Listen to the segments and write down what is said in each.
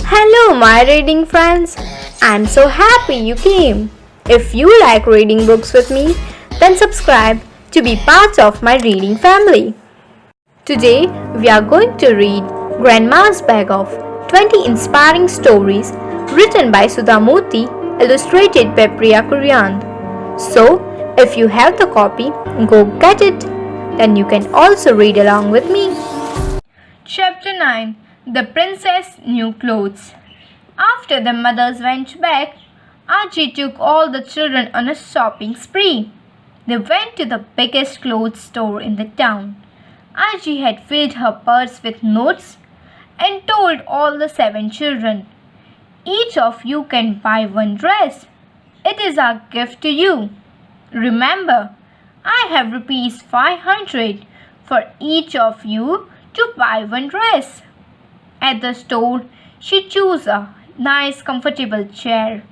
Hello, my reading friends. I'm so happy you came. If you like reading books with me, then subscribe to be part of my reading family. Today, we are going to read Grandma's Bag of 20 Inspiring Stories written by Sudha Murty, illustrated by Priya Kuriyan. So, if you have the copy, go get it. Then you can also read along with me. Chapter 9. The Princess' New Clothes. After the mothers went back, Archie took all the children on a shopping spree. They went to the biggest clothes store in the town. Archie had filled her purse with notes and told all the 7 children, "Each of you can buy one dress. It is our gift to you. Remember, I have rupees 500 for each of you to buy one dress." At the store, she chose a nice comfortable chair.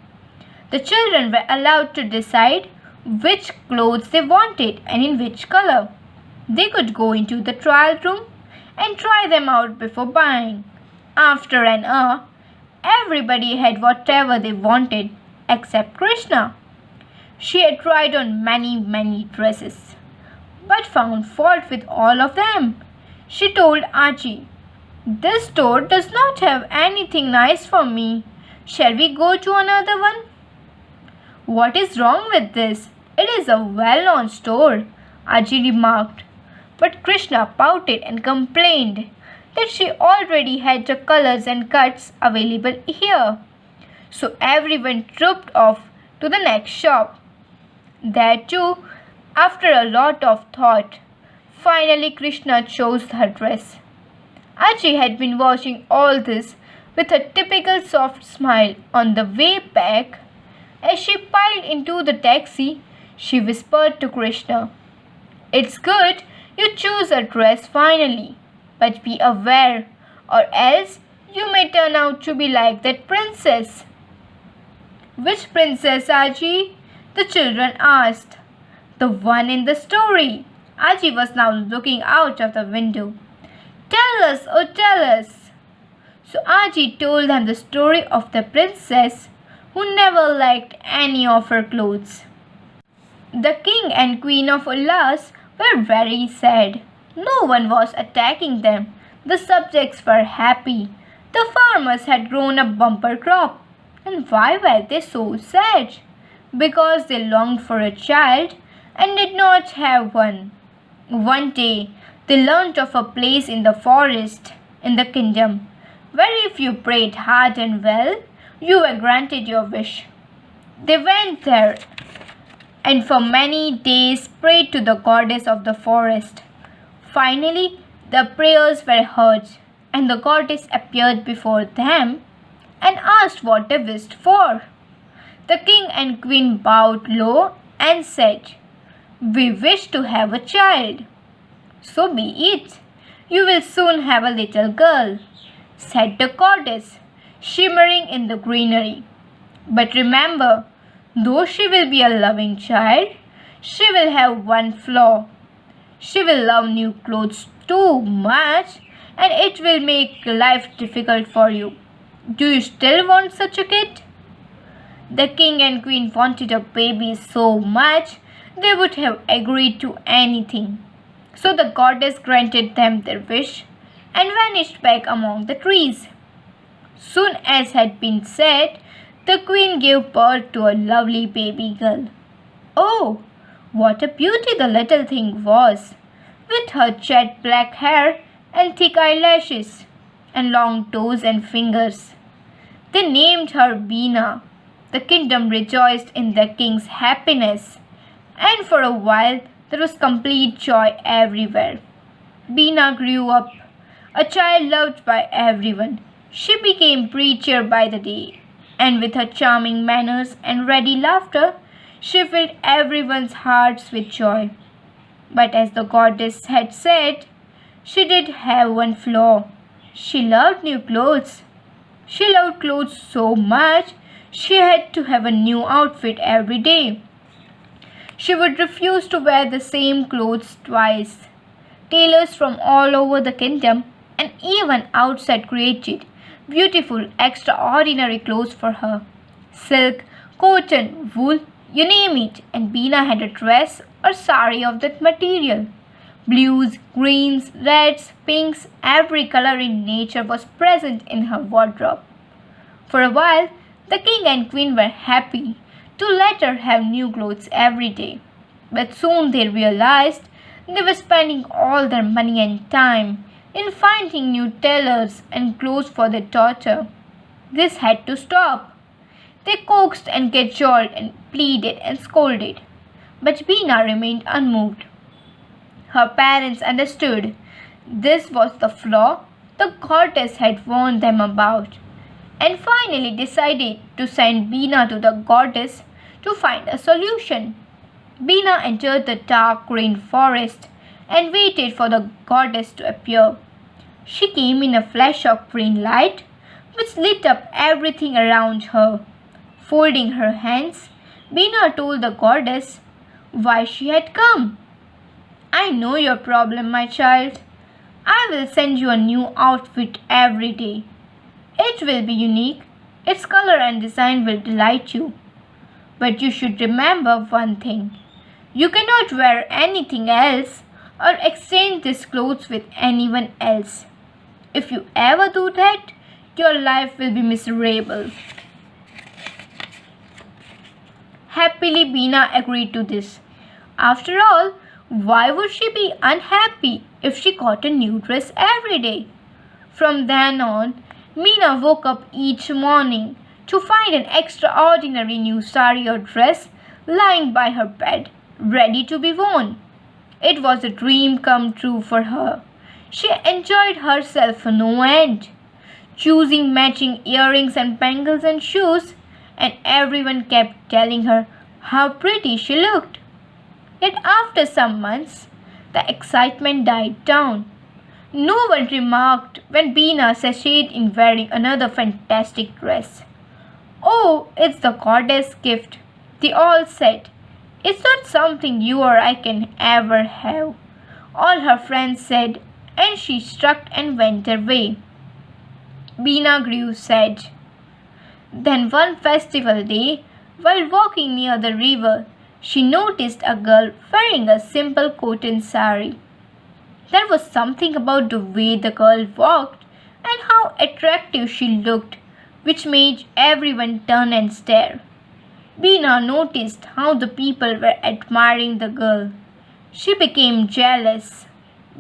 The children were allowed to decide which clothes they wanted and in which color. They could go into the trial room and try them out before buying. After an hour, everybody had whatever they wanted except Krishna. She had tried on many dresses, but found fault with all of them. She told Archie, "This store does not have anything nice for me. Shall we go to another one?" "What is wrong with this? It is a well-known store," Archie remarked. But Krishna pouted and complained that she already had the colors and cuts available here. So everyone trooped off to the next shop. There too, after a lot of thought, finally Krishna chose her dress. Archie had been watching all this with a typical soft smile on the way back. As she piled into the taxi, she whispered to Krishna, "It's good you choose a dress finally, but be aware or else you may turn out to be like that princess." "Which princess, Archie?" the children asked. "The one in the story." Archie was now looking out of the window. "Tell us, oh tell us." So Archie told them the story of the princess who never liked any of her clothes. The king and queen of Ullas were very sad. No one was attacking them. The subjects were happy. The farmers had grown a bumper crop. And why were they so sad? Because they longed for a child and did not have one. One day, they learnt of a place in the forest, in the kingdom, where if you prayed hard and well, you were granted your wish. They went there and for many days prayed to the goddess of the forest. Finally, the prayers were heard, and the goddess appeared before them and asked what they wished for. The king and queen bowed low and said, "We wish to have a child." "So be it. You will soon have a little girl," said the goddess, shimmering in the greenery. "But remember, though she will be a loving child, she will have one flaw. She will love new clothes too much, and it will make life difficult for you. Do you still want such a kid?" The king and queen wanted a baby so much they would have agreed to anything. So the goddess granted them their wish and vanished back among the trees. Soon as had been said, the queen gave birth to a lovely baby girl. Oh, what a beauty the little thing was, with her jet black hair and thick eyelashes and long toes and fingers. They named her Beena. The kingdom rejoiced in the king's happiness, and for a while there was complete joy everywhere. Beena grew up, a child loved by everyone. She became prettier by the day, and with her charming manners and ready laughter, she filled everyone's hearts with joy. But as the goddess had said, she did have one flaw. She loved new clothes. She loved clothes so much, she had to have a new outfit every day. She would refuse to wear the same clothes twice. Tailors from all over the kingdom and even outside created beautiful, extraordinary clothes for her. Silk, cotton, wool, you name it, and Beena had a dress or sari of that material. Blues, greens, reds, pinks, every color in nature was present in her wardrobe. For a while, the king and queen were happy to let her have new clothes every day. But soon they realized they were spending all their money and time in finding new tailors and clothes for their daughter. This had to stop. They coaxed and cajoled and pleaded and scolded. But Beena remained unmoved. Her parents understood. This was the flaw the goddess had warned them about, and finally decided to send Beena to the goddess to find a solution. Beena entered the dark green forest and waited for the goddess to appear. She came in a flash of green light which lit up everything around her. Folding her hands, Beena told the goddess why she had come. I know your problem, my child. I will send you a new outfit every day. It will be unique. Its color and design will delight you. But you should remember one thing. You cannot wear anything else or exchange these clothes with anyone else. If you ever do that, your life will be miserable. Happily, Beena agreed to this. After all, why would she be unhappy if she got a new dress every day? From then on, Beena woke up each morning to find an extraordinary new sari or dress lying by her bed, ready to be worn. It was a dream come true for her. She enjoyed herself for no end, choosing matching earrings and bangles and shoes, and everyone kept telling her how pretty she looked. Yet after some months, the excitement died down. No one remarked when Beena sashayed in wearing another fantastic dress. Oh, it's the goddess' gift, they all said. It's not something you or I can ever have, all her friends said, and she shrugged and went her way. Beena grew sad. Then one festival day, while walking near the river, she noticed a girl wearing a simple cotton sari. There was something about the way the girl walked and how attractive she looked, which made everyone turn and stare. Beena noticed how the people were admiring the girl. She became jealous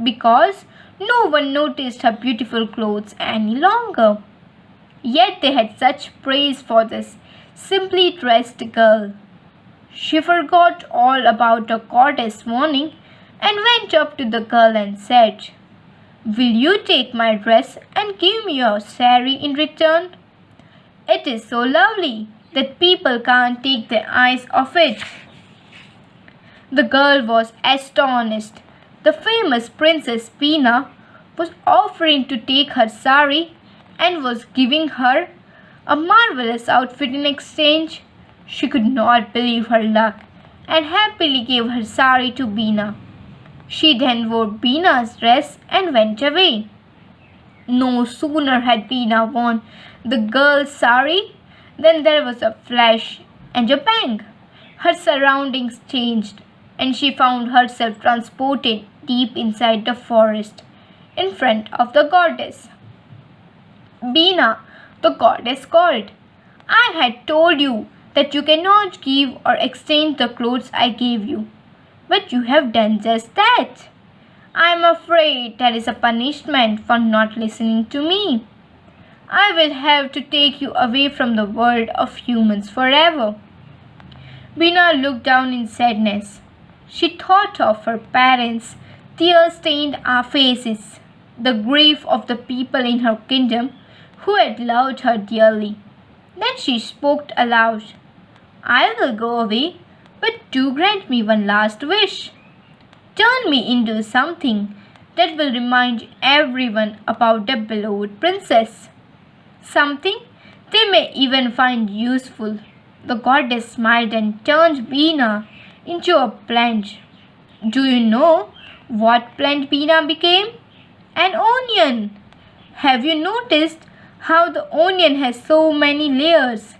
because no one noticed her beautiful clothes any longer. Yet they had such praise for this simply dressed girl. She forgot all about the goddess warning and went up to the girl and said, Will you take my dress and give me your sari in return? It is so lovely that people can't take their eyes off it. The girl was astonished. The famous Princess Beena was offering to take her sari and was giving her a marvelous outfit in exchange. She could not believe her luck and happily gave her sari to Beena. She then wore Beena's dress and went away. No sooner had Beena worn the girl's sari than there was a flash and a bang. Her surroundings changed and she found herself transported deep inside the forest in front of the goddess. Beena, the goddess called. I had told you that you cannot give or exchange the clothes I gave you. But you have done just that. I am afraid that is a punishment for not listening to me. I will have to take you away from the world of humans forever. Beena looked down in sadness. She thought of her parents' tear-stained faces, the grief of the people in her kingdom who had loved her dearly. Then she spoke aloud. I will go away, but do grant me one last wish. Turn me into something that will remind everyone about the beloved princess. Something they may even find useful. The goddess smiled and turned Beena into a plant. Do you know what plant Beena became? An onion. Have you noticed How the onion has so many layers.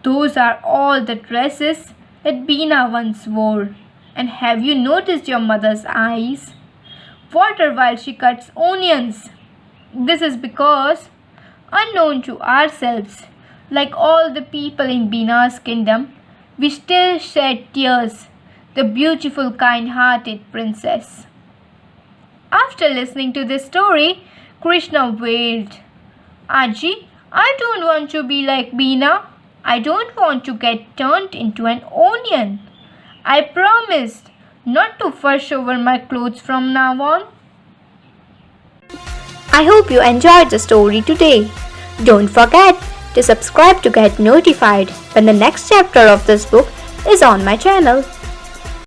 Those are all the dresses that Beena once wore. And have you noticed your mother's eyes? Water while she cuts onions. This is because, unknown to ourselves, like all the people in Beena's kingdom, we still shed tears, the beautiful kind-hearted princess. After listening to this story, Krishna wailed, Aji, I don't want to be like Beena. I don't want to get turned into an onion. I promised not to fuss over my clothes from now on. I hope you enjoyed the story today. Don't forget to subscribe to get notified when the next chapter of this book is on my channel.